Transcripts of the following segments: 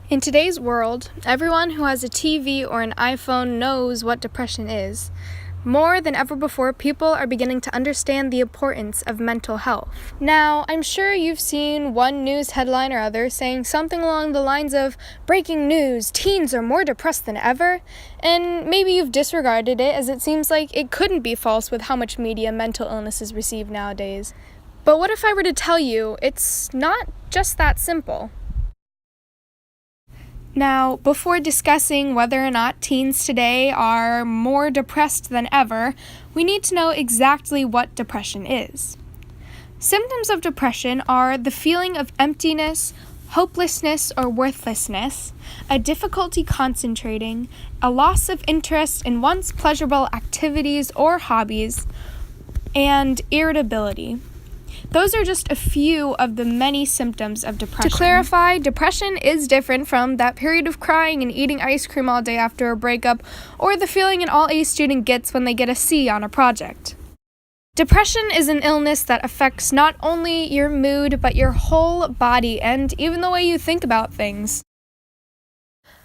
In today's world, everyone who has a TV or an iPhone knows what depression is. More than ever before, people are beginning to understand the importance of mental health. Now, I'm sure you've seen one news headline or other saying something along the lines of, "Breaking news, teens are more depressed than ever," and maybe you've disregarded it as it seems like it couldn't be false with how much media mental illnesses receive nowadays. But what if I were to tell you it's not just that simple? Now, before discussing whether or not teens today are more depressed than ever, we need to know exactly what depression is. Symptoms of depression are the feeling of emptiness, hopelessness or worthlessness, a difficulty concentrating, a loss of interest in once pleasurable activities or hobbies, and irritability. Those are just a few of the many symptoms of depression. To clarify, depression is different from that period of crying and eating ice cream all day after a breakup, or the feeling an all-A student gets when they get a C on a project. Depression is an illness that affects not only your mood, but your whole body and even the way you think about things.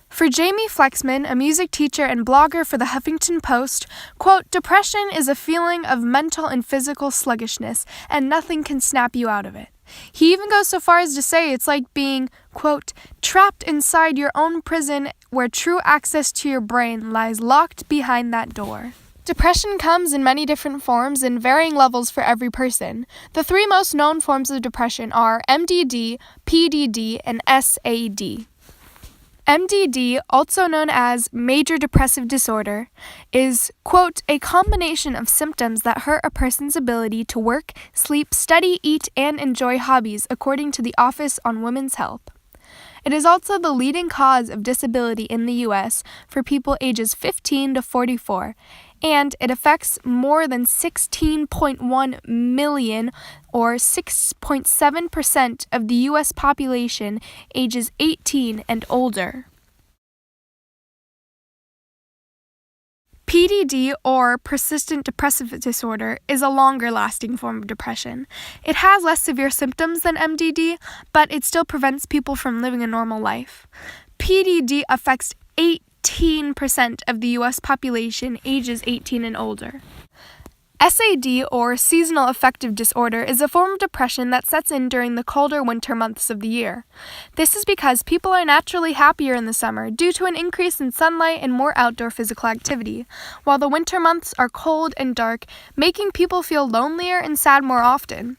For Jamie Flexman, a music teacher and blogger for the Huffington Post, quote, "Depression is a feeling of mental and physical sluggishness, and nothing can snap you out of it." He even goes so far as to say it's like being, quote, "trapped inside your own prison where true access to your brain lies locked behind that door." Depression comes in many different forms and varying levels for every person. The three most known forms of depression are MDD, PDD, and SAD. MDD, also known as major depressive disorder, is, quote, "a combination of symptoms that hurt a person's ability to work, sleep, study, eat, and enjoy hobbies, according to the Office on Women's Health." It is also the leading cause of disability in the U.S. for people ages 15 to 44, and it affects more than 16.1 million, or 6.7% of the U.S. population ages 18 and older. PDD, or persistent depressive disorder, is a longer-lasting form of depression. It has less severe symptoms than MDD, but it still prevents people from living a normal life. PDD affects 18% of the U.S. population ages 18 and older. SAD, or seasonal affective disorder, is a form of depression that sets in during the colder winter months of the year. This is because people are naturally happier in the summer due to an increase in sunlight and more outdoor physical activity, while the winter months are cold and dark, making people feel lonelier and sad more often.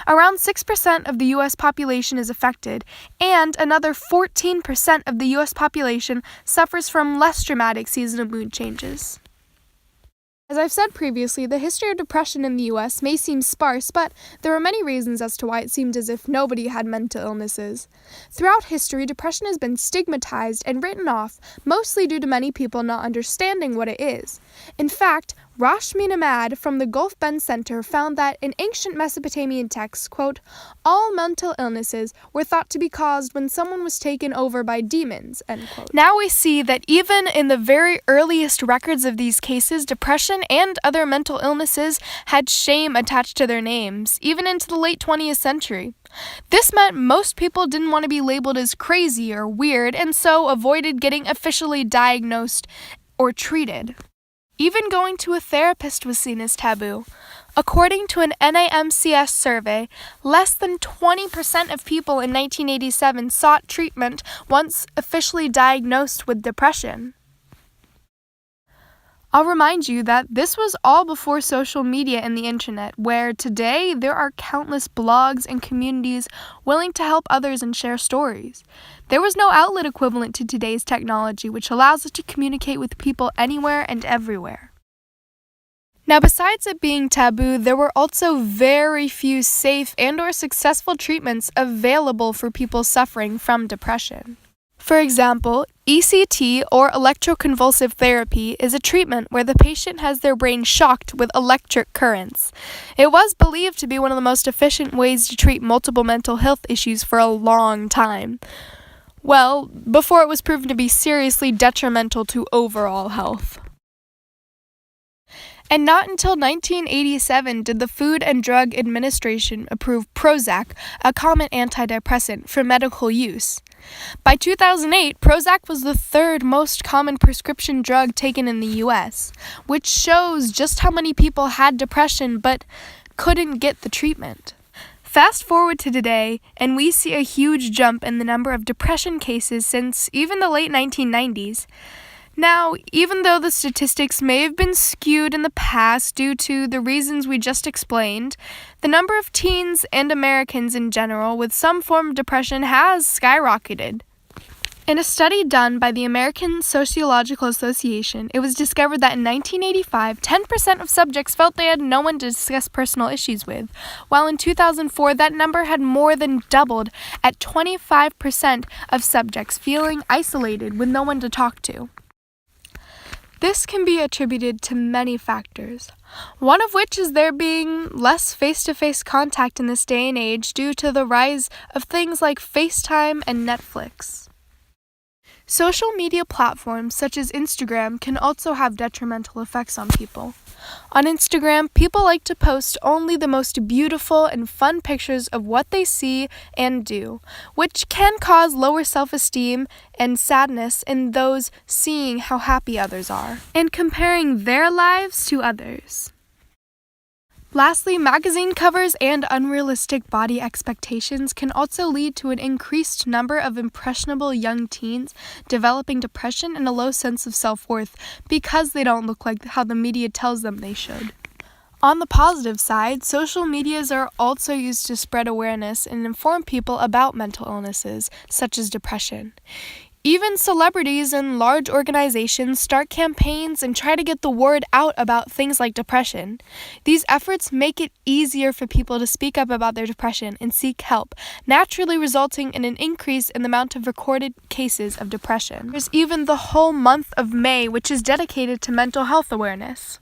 Around 6% of the U.S. population is affected, and another 14% of the U.S. population suffers from less dramatic seasonal mood changes. As I've said previously, the history of depression in the U.S. may seem sparse, but there are many reasons as to why it seemed as if nobody had mental illnesses. Throughout history, depression has been stigmatized and written off, mostly due to many people not understanding what it is. In fact, Rashmi Namad from the Gulf Bend Center found that in ancient Mesopotamian texts, quote, "all mental illnesses were thought to be caused when someone was taken over by demons," end quote. Now we see that even in the very earliest records of these cases, depression and other mental illnesses had shame attached to their names, even into the late 20th century. This meant most people didn't want to be labeled as crazy or weird, and so avoided getting officially diagnosed or treated. Even going to a therapist was seen as taboo. According to an NAMCS survey, less than 20% of people in 1987 sought treatment once officially diagnosed with depression. I'll remind you that this was all before social media and the internet, where today there are countless blogs and communities willing to help others and share stories. There was no outlet equivalent to today's technology, which allows us to communicate with people anywhere and everywhere. Now, besides it being taboo, there were also very few safe and/or successful treatments available for people suffering from depression. For example, ECT, or electroconvulsive therapy, is a treatment where the patient has their brain shocked with electric currents. It was believed to be one of the most efficient ways to treat multiple mental health issues for a long time. Well, before it was proven to be seriously detrimental to overall health. And not until 1987 did the Food and Drug Administration approve Prozac, a common antidepressant, for medical use. By 2008, Prozac was the third most common prescription drug taken in the US, which shows just how many people had depression but couldn't get the treatment. Fast forward to today, and we see a huge jump in the number of depression cases since even the late 1990s. Now, even though the statistics may have been skewed in the past due to the reasons we just explained, the number of teens and Americans in general with some form of depression has skyrocketed. In a study done by the American Sociological Association, it was discovered that in 1985, 10% of subjects felt they had no one to discuss personal issues with, while in 2004, that number had more than doubled at 25% of subjects feeling isolated with no one to talk to. This can be attributed to many factors, one of which is there being less face-to-face contact in this day and age due to the rise of things like FaceTime and Netflix. Social media platforms such as Instagram can also have detrimental effects on people. On Instagram, people like to post only the most beautiful and fun pictures of what they see and do, which can cause lower self-esteem and sadness in those seeing how happy others are, and comparing their lives to others. Lastly, magazine covers and unrealistic body expectations can also lead to an increased number of impressionable young teens developing depression and a low sense of self-worth because they don't look like how the media tells them they should. On the positive side, social medias are also used to spread awareness and inform people about mental illnesses, such as depression. Even celebrities and large organizations start campaigns and try to get the word out about things like depression. These efforts make it easier for people to speak up about their depression and seek help, naturally resulting in an increase in the amount of recorded cases of depression. There's even the whole month of May, which is dedicated to mental health awareness.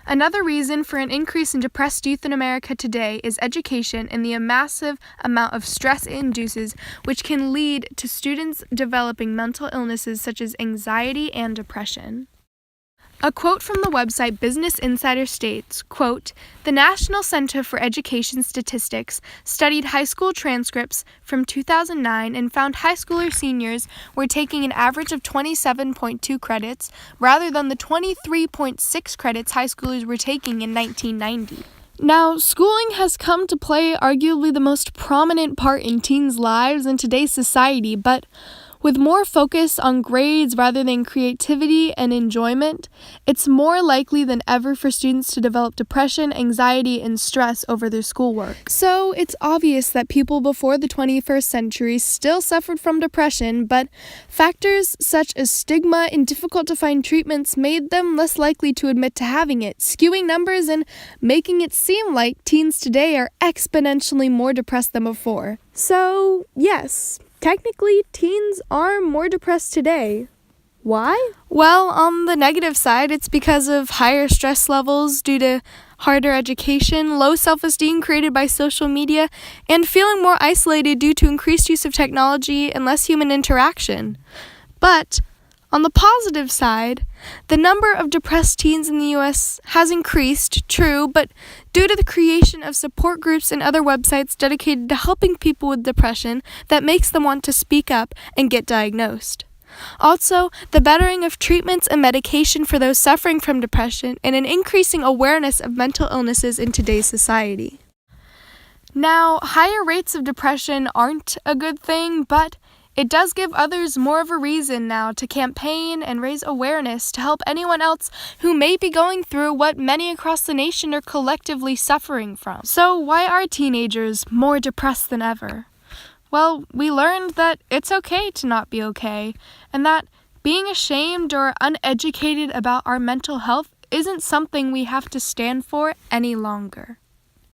Another reason for an increase in depressed youth in America today is education and the massive amount of stress it induces, which can lead to students developing mental illnesses such as anxiety and depression. A quote from the website Business Insider states, quote, "The National Center for Education Statistics studied high school transcripts from 2009 and found high schooler seniors were taking an average of 27.2 credits rather than the 23.6 credits high schoolers were taking in 1990. Now, schooling has come to play arguably the most prominent part in teens' lives in today's society, but with more focus on grades rather than creativity and enjoyment, it's more likely than ever for students to develop depression, anxiety, and stress over their schoolwork. So it's obvious that people before the 21st century still suffered from depression, but factors such as stigma and difficult-to-find treatments made them less likely to admit to having it, skewing numbers and making it seem like teens today are exponentially more depressed than before. So, yes. Technically, teens are more depressed today. Why? Well, on the negative side, it's because of higher stress levels due to harder education, low self-esteem created by social media, and feeling more isolated due to increased use of technology and less human interaction. But on the positive side, the number of depressed teens in the U.S. has increased, true, but due to the creation of support groups and other websites dedicated to helping people with depression that makes them want to speak up and get diagnosed. Also, the bettering of treatments and medication for those suffering from depression and an increasing awareness of mental illnesses in today's society. Now, higher rates of depression aren't a good thing, but it does give others more of a reason now to campaign and raise awareness to help anyone else who may be going through what many across the nation are collectively suffering from. So why are teenagers more depressed than ever? Well, we learned that it's okay to not be okay, and that being ashamed or uneducated about our mental health isn't something we have to stand for any longer.